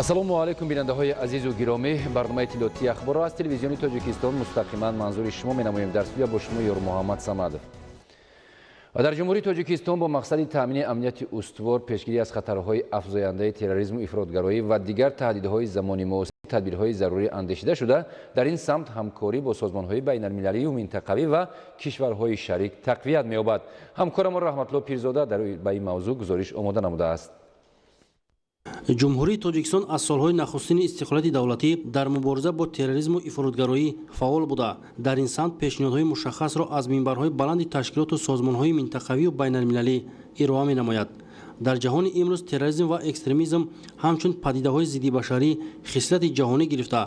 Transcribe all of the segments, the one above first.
ассалому алайкум бинандаҳои азизу гиромӣ, барномаи иттилоотии ахборро аз телевизиони Тоҷикистон мустақиман манзури шумо менамоем. Дар студия бо шумо Ёр Муҳаммад Самадов. дар ҷумҳурии Тоҷикистон бо мақсади таъмини амнияти устувор, пешгирӣ аз хатарҳои афзояндаи терроризму, ифротгароӣ ва дигар таҳдидҳои замони муосир тадбирҳои зарури андешида шуда, дар ин самт ҳамкорӣ бо созмонҳои байналмилалию минтақавӣ ва кишварҳои шарик тақвият меёбад. ҳамкорамон Раҳматло Пирзода ба ин мавзӯъ гузориш омода намудааст. ҷумҳурии Тоҷикистон аз солҳои нахустини истиқлолияти давлатӣ дар мубориза бо терроризму ифротгароӣ фаъол буда, дар ин самт пешниҳодҳои мушаххасро аз минбарҳои баланди ташкилоту созмонҳои минтақавию байналмилалӣ ироа менамояд. дар ҷаҳони имрӯз терроризм ва экстремизм ҳамчун падидаҳои зиддибашарӣ хислати ҷаҳонӣ гирифта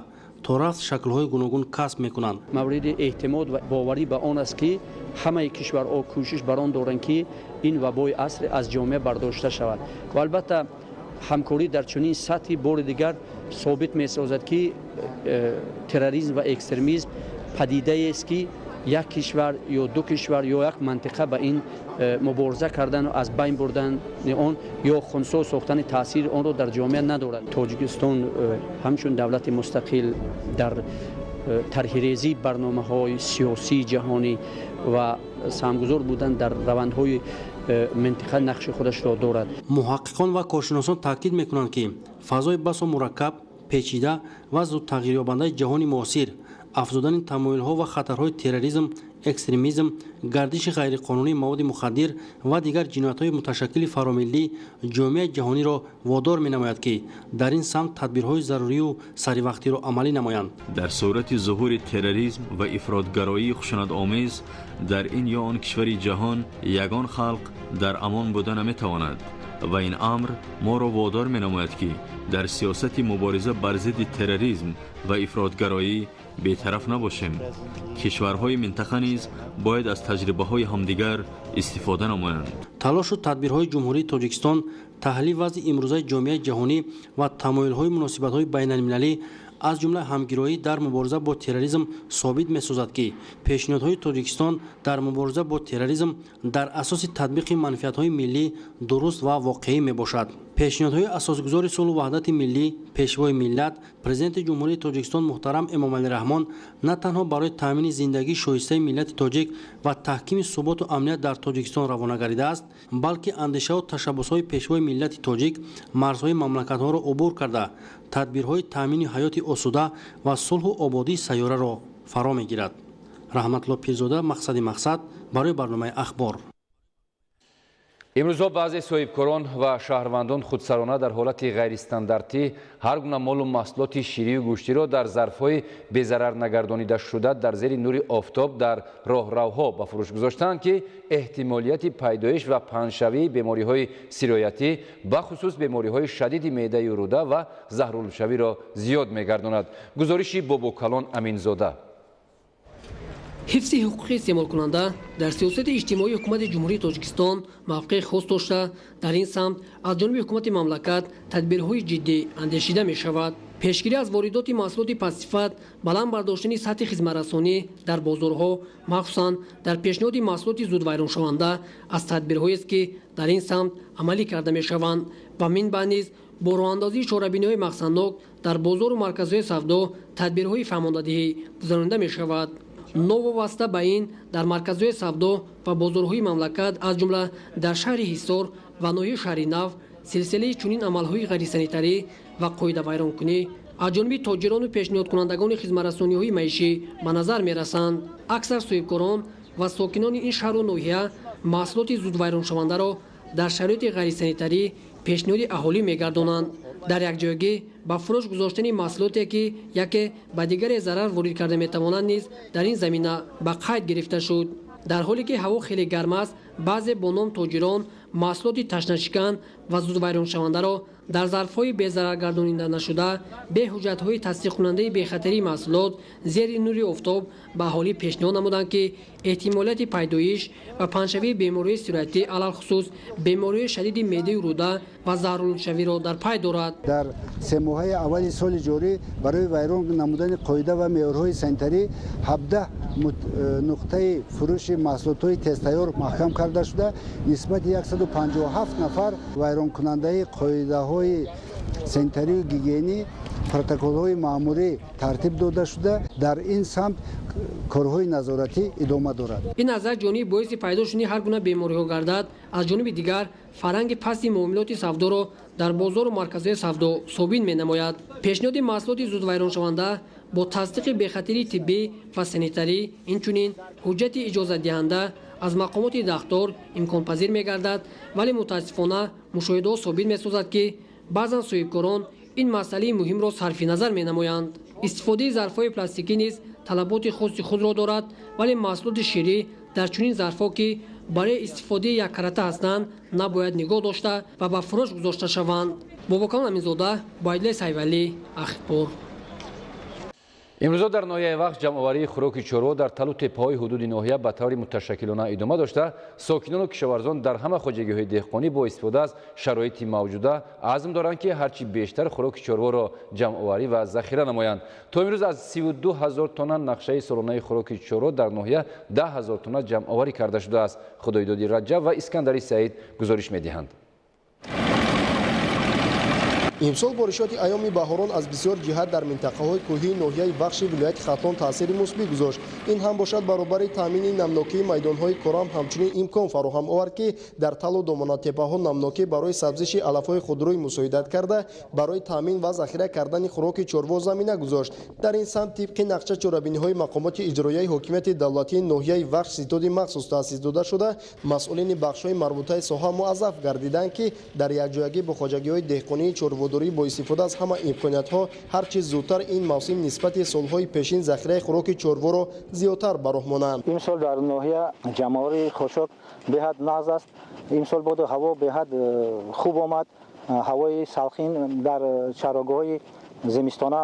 то рафт шаклҳои гуногун касб мекунанд. мавриди эътимод ва боварӣ ба он аст ки ҳамаи кишварҳо кӯшиш бар он доранд ки ин вабои аср аз ҷомеа бардошта шавад. ва албатта ҳамкорӣ дар чунин сатҳи бори дигар собит месозад ки терроризм ва экстремизм падидаест ки як кишвар ё ду кишвар ё як мантиқа ба ин мубориза кардану аз байн бурдани он ё хунсо сохтани таъсири онро дар ҷомеа надорад. Тоҷикистон ҳамчун давлати мустақил дар тарҳирезии барномаҳои сиёсии ҷаҳонӣ ва саҳмгузор будан дар равандҳои минтақа нақши худашро дорад. муҳаққиқон ва коршиносон таъкид мекунанд ки фазои басо мураккаб, печида ва зудтағйирёбандаи ҷаҳони муосир, афзудани тамоилҳо ва хатарҳои терроризм, экстремизм, гардиши ғайриқонунии маводи мухаддир ва дигар ҷиноятҳои муташаккили фаромиллӣ ҷомеаи ҷаҳониро водор менамояд ки дар ин самт тадбирҳои зарурию саривақтиро амалӣ намоянд. дар сурати зуҳури терроризм ва ифротгароии хушунатомез дар ин ё он кишвари ҷаҳон ягон халқ дар амон буда наметавонад ва ин амр моро водор менамояд ки дар сиёсати мубориза бар зидди терроризм ва ифротгароӣ бетараф набошем. кишварҳои минтақа низ бояд аз таҷрибаҳои ҳамдигар истифода намоянд. талошу тадбирҳои ҷумҳурии Тоҷикистон таҳлили вазъи имрӯзаи ҷомеаи ҷаҳонӣ ва тамоилҳои муносибатҳои байналмилалӣ аз ҷумла ҳамгироӣ дар мубориза бо терроризм собит месозад ки пешниҳодҳои Тоҷикистон дар мубориза бо терроризм дар асоси татбиқи манфиатҳои миллӣ дуруст ва воқеӣ мебошад. пешниҳодҳои асосгузори сулҳу ваҳдати миллӣ, пешвои миллат, президенти ҷумҳурии Тоҷикистон муҳтарам Эмомалӣ Раҳмон на танҳо барои таъмини зиндагии шоистаи миллати тоҷик ва таҳкими суботу амният дар Тоҷикистон равона гардидааст, балки андешаву ташаббусҳои пешвои миллати тоҷик марзҳои мамлакатҳоро убур карда тадбирҳои таъмини ҳаёти осуда ва сулҳу ободии сайёраро фаро мегирад. Раҳматло Пирзода, мақсади мақсад, барои барномаи ахбор. имрӯзҳо баъзе соҳибкорон ва шаҳрвандон худсарона дар ҳолати ғайристандартӣ ҳар гуна молу маҳсулоти ширию гӯштиро дар зарфҳои безарарнагардонидашуда дар зери нури офтоб дар роҳравҳо ба фурӯш гузоштанд ки эҳтимолияти пайдоиш ва паҳншавии бемориҳои сироятӣ бахусус бемориҳои шадиди меъдаи рӯда ва заҳрулшавиро зиёд мегардонад. гузориши Бобокалон Аминзода. ҳифзи ҳуқуқи истеъмолкунанда дар сиёсати иҷтимоии ҳукумати ҷумҳурии Тоҷикистон мавқеъ хос дошта, дар ин самт аз ҷониби ҳукумати мамлакат тадбирҳои ҷиддӣ андешида мешавад. пешгирӣ аз воридоти маҳсулоти пастсифат, баланд бардоштани сатҳи хизматрасонӣ дар бозорҳо, махсусан дар пешниҳоди маҳсулоти зудвайроншаванда аз тадбирҳоест ки дар ин самт амалӣ карда мешаванд ва минбаъд низ бо роҳандозии чорабиниҳои мақсаднок дар бозору марказҳои савдо тадбирҳои фаҳмондадиҳӣ гузаронида мешавад. нововаста ба ин дар марказҳои савдо ва бозорҳои мамлакат аз ҷумла дар шаҳри Ҳисор ва ноҳияи шаҳри Нав силсилаи чунин амалҳои ғайрисанитарӣ ва қоидавайронкунӣ аз ҷониби тоҷирону пешниҳодкунандагони хизматрасониҳои маишӣ ба назар мерасанд. аксар соҳибкорон ва сокинони ин шаҳру ноҳия маҳсулоти зудвайроншавандаро дар шароити ғайрисанитарӣ пешниҳоди аҳолӣ мегардонанд. дар якҷоягӣ ба фурӯш гузоштани маҳсулоте ки яке ба дигаре зарар ворид карда метавонад низ дар ин замина ба қайд гирифта шуд. дар ҳоле ки ҳаво хеле гарм аст, баъзе бо ном тоҷирон маҳсулоти ташнашикан ва зудвайроншавандаро дар зарфҳои безараргардонида нашуда бе ҳуҷҷатҳои тасдиқкунандаи бехатарии маҳсулот зери нури офтоб ба аҳолӣ пешниҳод намуданд ки эҳтимолияти пайдоиш ва паҳншавии бемориҳои сироятӣ алалхусус бемориҳои шадиди меъдаи рӯда ва заҳрулшавиро дар пай дорад. дар се моҳаи аввали соли ҷорӣ барои вайрон намудани қоида ва меъёрҳои санитарӣ 17 нуқтаи фурӯши маҳсулотҳои тезтайёр маҳкам карда шуда нисбати 157 нафар вайронкунандаи қоидаҳои سنتری و گیگینی پروتکل‌های مأموری ترتیب داده شده. در این سمت کارهای نظارتی ادامه دارد. این نظر جانی باعث پیدا شدن هر گونه بیماری‌ها گردد. از جانب دیگر فرهنگ پستی معاملات سودا را در بازار و مرکزهای سودا ثابت می‌نماید. پیشنهاد محصولات زود ویران شونده با تصدیق بخطری طبی و سانیتری اینچنین حجت اجازه دهنده از مقامات دختر امکان پذیر می‌گردد، ولی متاسفانه مشاهده ثابت می‌سازد که بعضا صاحبکاران این مسئله مهم را صرف نظر می‌نمایند. استفاده ظرف‌های پلاستیکی نیز طلبات خاص خود را دارد، ولی محصولات شیری در چنین ظرف‌ها که برای استفاده یک کرته هستند نباید نگاه داشته و به فروش گذاشته شوند. باباکان امینزاده، بایدل سیولی، اخبار. امروز در ناحیه وقت جمع‌آوری خوراک چروا در تل و تپه‌های حدود ناحیه به طور متشکلانه ادامه داشته، ساکنان و کشاورزان در همه خودجگی‌های دهقانی با استفاده از شرایط موجوده عزم دارند که هرچی بیشتر خوراک چروا را جمع‌آوری و ذخیره نمایند. تا امروز از 32,000 تن نقشه سالانه خوراک چروا در ناحیه 10,000 تن جمع‌آوری کرده شده است. خدایدادی رجب و اسکندری سعید گزارش می‌دهند. امسال بارشات ایام بهاران از بسیار جهت در منطقه‌های کوهی ناحیه بخش ولایت ختلان تاثیر مثبت گذاشت. این هم باشد برابر تامین نمناکی میدان‌های کرم همچنین امکان فراهم آورد که در تل و دامنه تپه‌ها نمناکی برای سبزش علف‌های خودروی مساعدت کرده برای تامین و ذخیره کردن خوراک چروا زمینه گذاشت. در این سمت طبق نقشه چاره‌بینی‌های مقامات اجرایی حکومت دولتی ناحیه بخش ستاد مخصوص تأسیس داده شده، مسئولین بخش‌های مربوطه ساحه موظف گردیدند که در یکجایی با خواجگی‌های دهقانی چرواداری با استفاده از همه امکانات‌ها هر چه زودتر این موسم نسبت سال‌های پیشین ذخیره خوراک چروا را زیادتر برآورند. این سال در ناحیه جمع‌آوری خشک به‌حد نغز است. این سال بود هوا به‌حد خوب آمد. هوای سالخین در چراگاه‌های زمستانه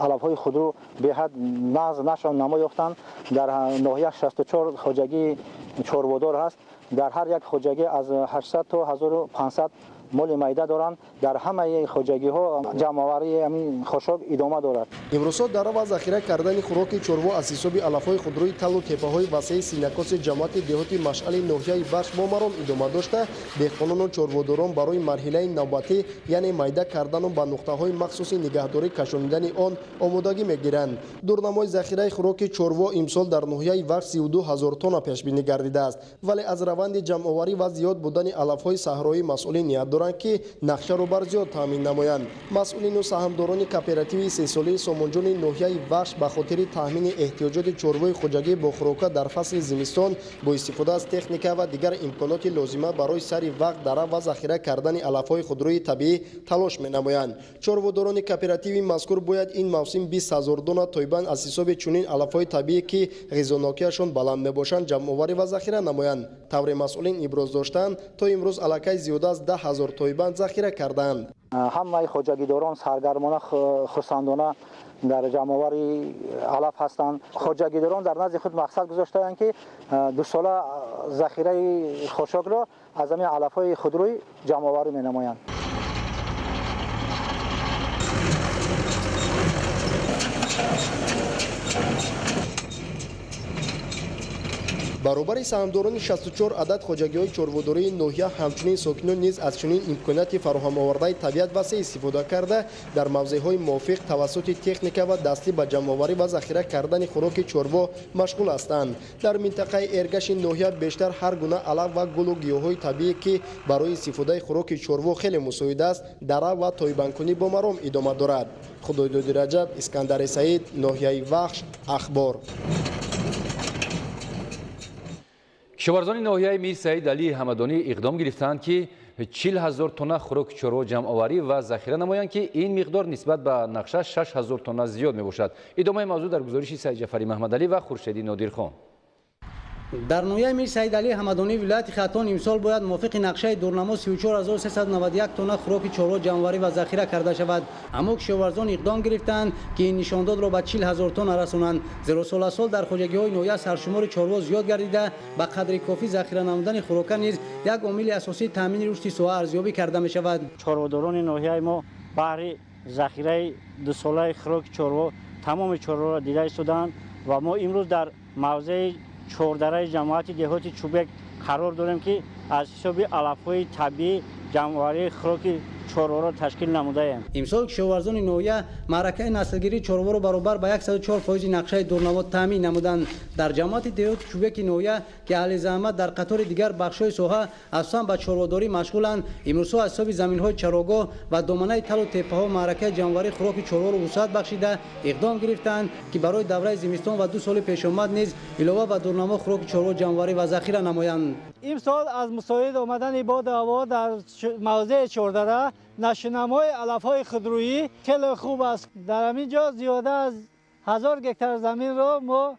علف‌های خودرو به‌حد نغز نما یافتند. در ناحیه 64 خواجگی چروادار است. در هر یک خواجگی از 800 تا 1500 مول میده دارند. در همه خواجگی ها جمع‌آوری همین خشک ادامه دارد. امروز در و ذخیره کردن خوراک چروا از حساب علف‌های خودروی تل و تپه‌های وسیع سینه‌کاس جماعت دهاتی مشعل ناحیه بخش با مرام ادامه داشته، دهقانان و چرواداران برای مرحله نوبتی یعنی میده کردن و به نقطه‌های مخصوص نگهداری کشانیدن آن آمادگی می‌گیرند. دورنمای ذخیره خوراک چروا امسال در ناحیه بخش 32,000 تن پیش بینی گردیده است، ولی از روند جمع‌آوری و زیاد بودن علف‌های صحرایی مسئولین نیت دارند که نقشه را بر زیاد تامین نمایند. مسئولین و سهامداران کوپراتیو 3 ساله سامانجان ناحیه بخش به خاطر تامین احتیاجات چروای خودجگی با خوراک در فصل زمستان با استفاده از تکنیک و دیگر امکانات لازمه برای سری وقت در و ذخیره کردن علف‌های خودروی طبیعی تلاش می‌نمایند. چرواداران کوپراتیو مذکور باید این موسم 20,000 دانه تایبان از حساب چنین علف‌های طبیعی که غذاناکیشان بلند میباشند جمع‌آوری و ذخیره نمایند. طور مسئولین ابراز داشتند تا امروز الکی زیاده از 10,000 تایبان ذخیره کردند. همه خواجگیداران سرگرمانه خرسندانه در جمع‌آوری علف هستند. خواجگیداران در نزد خود مقصد گذاشته‌اند که 2 ساله ذخیره خشک را از همین علف‌های خودروی جمع‌آوری می‌نمایند. برابر سهامداران 64 عدد خواجگی‌های چرواداری ناحیه همچنین ساکنان نیز از چنین امکانات فراهم آورده طبیعت وسیع استفاده کرده در موضع‌های موافق توسط تکنیک و دستی به جمع‌آوری و ذخیره کردن خوراک چروا مشغول هستند. در منطقه ارگش ناحیه بیشتر هر گونه علف و گل و گیاهای طبیعی که برای استفاده خوراک چروا خیلی مساعد است دره و تایبان‌کنی با مرام ادامه دارد. خدایدادی رجب، اسکندر سعید، ناحیه وخش، اخبار. کشاورزان ناحیه میر سعید علی همدانی اقدام گرفتند که 40,000 تن خوراک چروا جمع‌آوری و ذخیره نمایند که این مقدار نسبت به نقشه 6,000 تن زیاد میباشد. ادامه موضوع در گزارش سعید جعفری محمدعلی و خورشیدی نادرخان. در ناحیه میر سعید علی همدانی ولایت ختلان امسال باید موافق نقشه دورنما 34,391 تن خوراک چروا جمع‌آوری و ذخیره کرده شود. اما کشاورزان اقدام گرفتند که این نشانداد را به 40,000 تن رسانند. زیرا سال در خواجگی‌های ناحیه سرشمار چروا زیاد گردیده به قدر کافی ذخیره نمودن خوراک نیز یک عامل اساسی تامین رشد ساحه ارزیابی کرده می شود. چرواداران ناحیه ما بهره ذخیره 2 ساله خوراک چروا تمام چروا را دیده ایستادند و ما امروز در موضع چهاردره جماعت دهاتی چوبک قرار داریم که از حساب علف‌های طبیعی جمع‌آوری خوراک چوروا را تشکیل نموده ایم. امسال کشاورزان نوحه معرکه نسلگیری چوروا را برابر با 104% نقشه دورنما تامین نمودند. در جماعت دهات چوبک نوحه که اهل زحمت در قطار دیگر بخش‌های ساحه اساساً به چرواداری مشغولند، امروز از حساب زمین‌های چراگاه و دامنه تل و تپه‌ها معرکه جانوری خوراک چوروا را وسعت بخشیده اقدام گرفتند که برای دوره زمستان و 2 سال پیش آمد نیز علاوه بر دورنما خوراک چوروا جانوری و ذخیره نمایند. امسال از مساعد آمدن باد هوا در موضع چوردره نشونمای علف‌های خودرویی خیلی خوب است. در اینجا زیاده از 1000 گکتار زمین را ما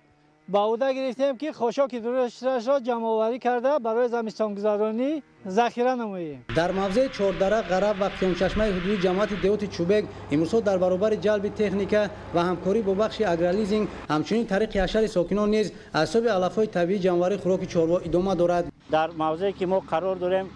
به عهده گرفتیم که خاشاک درشتش را جمع آوری کرده برای زمستان گذرانی ذخیره نماییم. در موضع چوردره غرب و قیامچشمه حدودی جماعت دهات چوبک امروز در برابر جلب تکنیک و همکاری با بخش اگرالیزینگ همچنین طریق حشر ساکنان نیز از حساب علف‌های طبیعی جانوری خوراک چوروا ادامه دارد. در موضعی که ما قرار داریم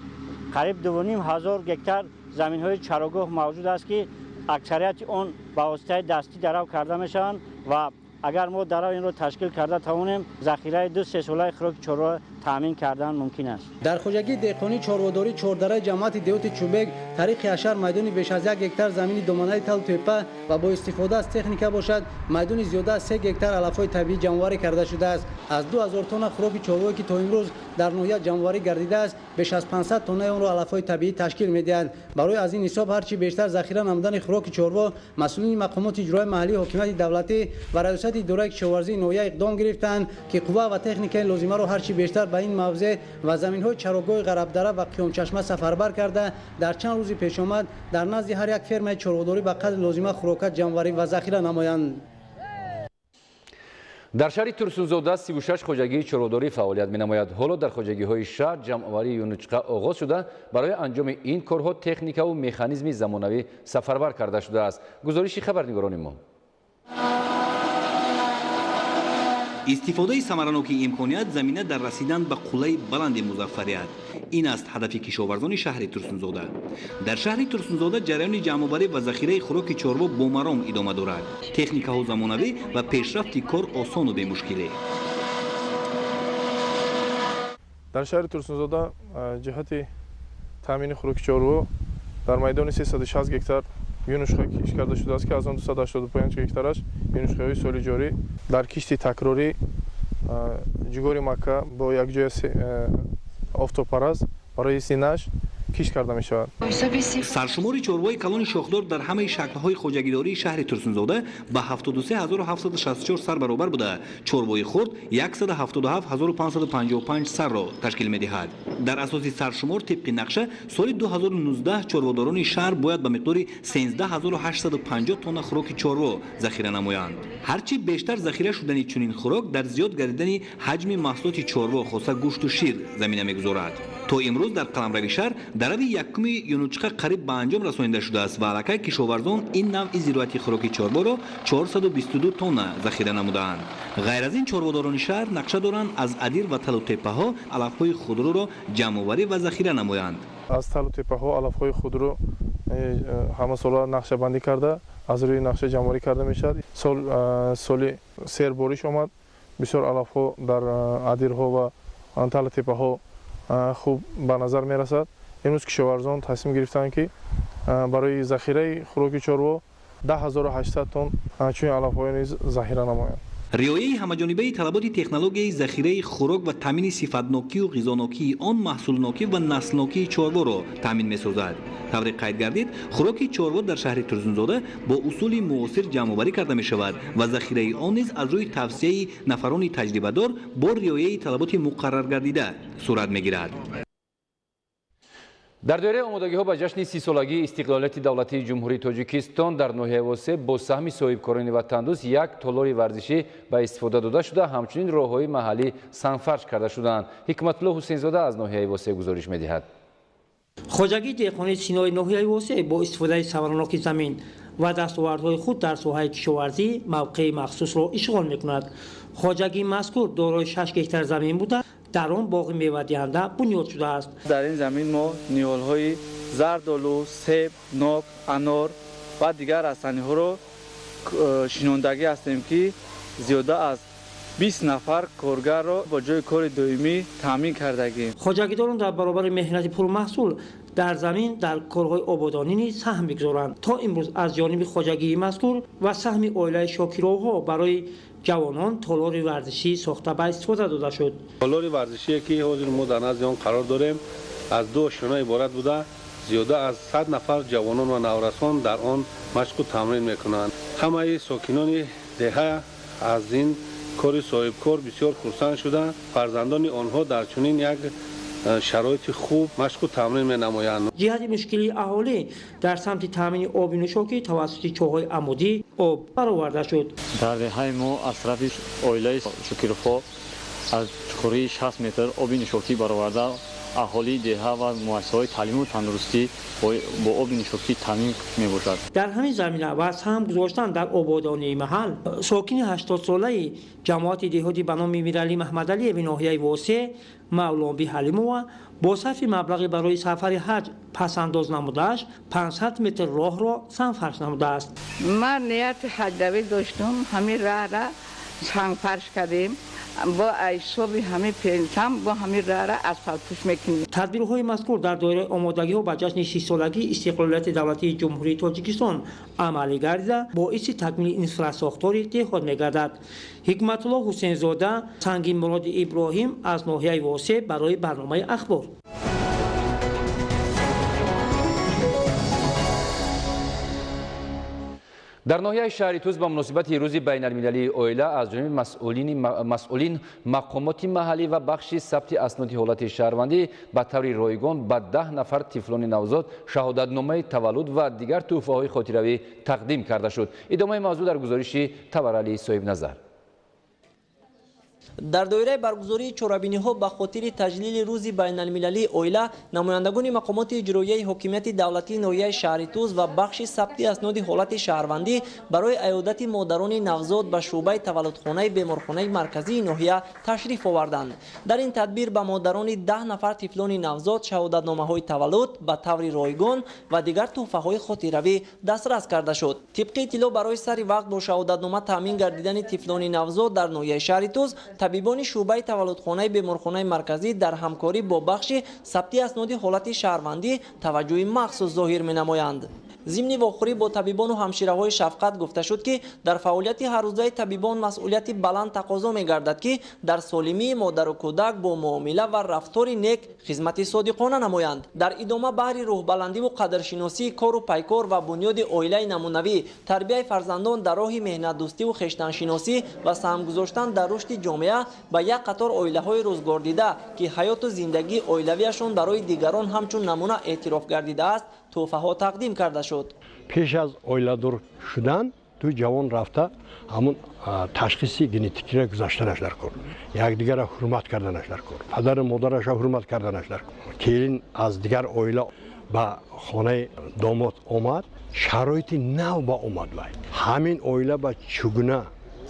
قریب 2500 گکتار زمین‌های چراگاه موجود است که اکثریت آن با واسطه دستی درو کرده میشوند و اگر ما درو این رو تشکیل کرده توانیم ذخیره 2-3 ساله خوراک چوروا تامین کردن ممکن است. در خوجگی دهقانی چورواداری چوردره جماعت دهات چوبک طریق حشر میدانی بیش از 1 گکتار زمین دامنه تل تپه و با استفاده از تکنیک باشد میدانی زیاده از 3 گکتار علف‌های طبیعی جمع‌آوری کرده شده است. از 2000 تن خوراک چوروا که تا امروز در نوحه جمع‌آوری گردیده است بیش از 500 تن آن را علف‌های طبیعی تشکیل می‌دهند. برای از این حساب هرچی بیشتر ذخیره نمودن خوراک چوروا مسئولین مقامات اجرایی محلی حکومت دولتی و رئیست اداره کشاورزی نوحه اقدام گرفتند که قوه و تکنیک لازمه را هرچی بیشتر به این موضع و زمین‌های چراگاه غرب دره و قیامچشمه سفربر کرده در چند روز پیش آمد در نزد هر یک فرم چورواداری به قدر لازمه خوراک جمع‌آوری و ذخیره نمایند. در شهر ترسونزاده 36 خوجگی چورواداری فعالیت می‌نماید. حالا در خوجگی‌های شهر جمع‌آوری یونچقه آغاز شده. برای انجام این کارها تکنیک و مکانیزم زمانوی سفربر کرده شده است. گزارش خبرنگاران ما. استفاده ثمراناکی امکانیت زمینه در رسیدن به قله بلند مظفریت این است هدف کشاورزان شهر ترسونزاده. در شهر ترسونزاده جریان جمع‌آوری و ذخیره خوراک چوروا با مرام ادامه دارد. تکنیک‌های زمانوی و پیشرفت کار آسان و بی مشکلی. در شهر ترسونزاده جهت تامین خوراک چوروا در میدان 360 گکتار یونشخه کشت کرده شده است که از آن 285 گکتارش یونشخه‌های سال جاری در کشت تکراری جگوری مکه با یک جای آفتابپرست برای سینه‌اش کشت کرده می شود. سرشمار چوروای کلان شاخدار در همه شکل‌های خوجگیداری شهر ترسونزاده به 73764 سر برابر بوده. چوروای خرد 177555 سر را تشکیل می‌دهد. در اساس سرشمار طبق نقشه سال 2019 چورواداران شهر باید به مقدار 13850 تن خوراک چوروا ذخیره نمایند. هرچی بیشتر ذخیره شدن چنین خوراک در زیاد گردیدن حجم محصولات چوروا خاصه گوشت و شیر زمینه می‌گذارد. تا امروز در قلمرو شهر درب یکم یونچقه قریب به انجام رسانیده شده است و علاقه کشاورزان این نوع زراعتی خوراک چوروا را 422 تن ذخیره نمودند. غیر از این چورواداران شهر نقشه دارند از ادیر و تل و تپه‌ها علف‌های خودرو را جمع‌آوری و ذخیره نمایند. از تل و تپه‌ها علف‌های خودرو همه سالا نقشه بندی کرده از روی نقشه جمع‌آوری کرده میشد. سال سیر بارش آمد بسیار علف‌ها در ادیرها و تل و تپه‌ها خوب به نظر می رسد. امروز کشاورزان تصمیم گرفتند که برای ذخیره خوراک چوروا 10800 تن چنین علف‌های نیز ذخیره نمایند. رعایت همه‌جانبه طلبات تکنولوژی ذخیره خوراک و تامین صفت‌ناکی و غذاناکی آن محصولناکی و نسلناکی چوروا را تامین می‌سازد. طبق قید گردید خوراک چوروا در شهر ترسونزاده با اصول معاصر جمع‌آوری کرده می‌شود و ذخیره آن نیز از روی توصیه نفران تجربه‌دار با رعایت طلبات مقرر گردیده صورت می‌گیرد. در دوره آمادگی‌ها به جشن 30 سالگی استقلالیت دولتی جمهوری تاجیکستان در ناحیه واسه با سهم صاحبکاران وطندوست یک تالار ورزشی به استفاده داده شده، همچنین راه‌های محلی سنگ‌فرش کرده شدند. حکمت‌الله حسین‌زاده از ناحیه واسه گزارش می‌دهد. خوجگی دهقانی سینای ناحیه واسه با استفاده ثمراناک زمین و دستاوردهای خود در ساحه کشاورزی موقع مخصوص را اشغال می‌کند. خوجگی مذکور دارای 6 گکتار زمین بوده، در آن باغ میوه دهنده بنیاد شده است. در این زمین ما نیال‌های زردآلو، سیب، ناب، انار و دیگر رستنی‌ها را شناندگی هستیم که زیاده از 20 нафар коргарро бо ҷои кори доимӣ таъмин кардагим. хоҷагидорон дар баробари меҳнати пурмаҳсул дар замин дар корҳои ободонӣ низ саҳм бигзоранд. То имрӯз аз ҷониби хоҷагии мазкур ва саҳми оилаи Шокировҳо барои ҷавонон толори варзишӣ сохта ба истифода дода шуд. толори варзишие ки ҳозир мо дар назди он қарор дорем аз ду ошёна иборат буда зиёда аз 100 нафар ҷавонон ва наврасон дар он машқу тамрин мекунанд. ҳамаи сокинони деҳа аз ин кори соҳибкор бисёр хурсанд шуда фарзандони онҳо дар чунин як шароити хуб машқу тамрин менамоянд. ҷиҳати мушкилии аҳолӣ дар самти таъмини оби нӯшокӣ тавассути чоҳҳои амудӣ об бароварда шуд. дар деҳаи мо аз тарафи оилаи Шокировҳо аз чуқурии 60 метр оби нӯшокӣ бароварда аҳолии деҳа ва муассисаҳои таълиму тандурустӣ бо оби нӯшокӣ таъмин мебошад. дар ҳамин замина ва саҳм гузоштан дар ободонии маҳал сокини 80-солаи ҷамоати деҳотӣ ба номи Миралӣ Маҳмадалиеви ноҳияи Восеъ Мавлонби Ҳалимова бо сарфи маблағи барои сафари ҳаҷ пасандоз намудааш 500 метр роҳро санфарш намудааст. ман нияти ҳаҷравӣ доштум, ҳамин раҳра сангфарш кардем. با ایسوبی همه پنجم با همه راه اسفالتش میکنیم. تدبیرهای مذکور در دایره آمادگی‌ها به جشن 30 سالگی استقلالیت دولتی جمهوری تاجیکستان عملی گردیده باعث تکمیل اینفراساختوری دهات میگردد. حکمت الله حسین زاده، سنگین مراد ابراهیم از ناحیه واسع برای برنامه اخبار. در ناحیه شهری توز با مناسبت روز بین المللی اویلا از جانب مسئولین مقامات محلی و بخش ثبت اسناد حالت شهروندی به طور رایگان به 10 نفر طفلان نوزاد شهادتنامه تولد و دیگر تحفه‌های خاطره‌ای تقدیم کرده شد. ادامه موضوع در گزارش تبرعلی صاحب نظر. در دایره برگزاری چورابینی‌ها به خاطر تجلیل روز بین المللی اویلا نمایندگان مقامات اجرایی حکومت دولتی ناحیه شهر توز و بخش ثبت اسناد حالت شهروندی برای عیادت مادران نوزاد به شعبه تولدخانه بیمارخانه مرکزی ناحیه تشریف آوردند. در این تدبیر به مادران 10 نفر طفلان نوزاد شهادتنامه‌های تولد به طور رایگان و دیگر تحفه‌های خاطره‌ای دسترس کرده شد. طبق اطلاع برای سری وقت با شهادتنامه تامین گردیدن طفلان نوزاد در ناحیه شهر توز طبیبان شعبه تولدخانه بیمارخانه مرکزی در همکاری با بخش ثبت اسناد حالت شهروندی توجه مخصوص ظاهر می‌نمایند. ضمن واخوری با طبیبان و همشیره‌های شفقت گفته شد که در فعالیت هر روزه طبیبان مسئولیت بلند تقاضا می‌گردد که در سالمی مادر و کودک با معامله و رفتار نیک خدمت صادقانه نمایند. در ادامه بهر روح بلندی و قدرشناسی کار و پیکار و بنیاد عائله نمونوی تربیت فرزندان در راه مهنت دوستی و خویشتن‌شناسی و سهم گذاشتن در رشد جامعه به یک قطار عائله‌های روزگار دیده که حیات و زندگی عائلویشان برای دیگران همچون نمونه اعتراف گردیده است تحفه‌ها تقدیم کرده شد. پیش از اویلادور شدن تو جوان رفته همون تشخیصی گنتیکی را گذاشتنش در کن، یکدیگر را حرمت کردنش در کن، پدر مادرش را حرمت کردنش در کن. که از دیگر اویلا به خانه داماد آمد شرایط نو با اومد وای همین اویلا با چگونه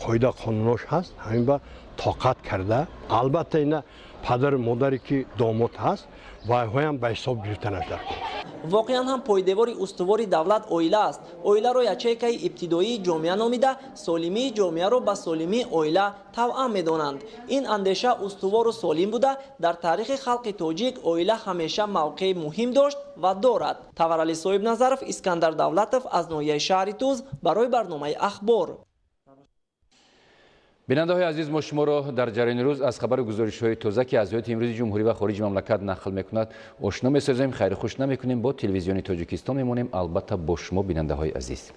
قاعده قانونش هست همین با طاقت کرده. البته اینا پدر مادری که داماد هست وای هم به حساب گرفتنش در کن. واقعا هم پایدوار استواری دولت اویلا است. اویلا را یچه‌ای ابتدایی جامعه نامیده سالمی جامعه را به سالمی اویلا توأم می‌دانند. این اندیشه استوار و سالم بوده در تاریخ خلق تاجیک اویلا همیشه موقع مهم داشت و دارد. تبرعلی صاحب نظرов اسکندر دولتов از ناحیه شهر توز برای برنامه اخبار. بیننده‌های عزیز ما شما را در جریان روز از خبر گزارش‌های تازه که از حیات امروزی جمهوری و خارج مملکت نقل می‌کند آشنا می‌سازیم. خیر خوش نمی‌کنیم با تلویزیون تاجیکستان می‌مانیم البته با شما بیننده‌های عزیز.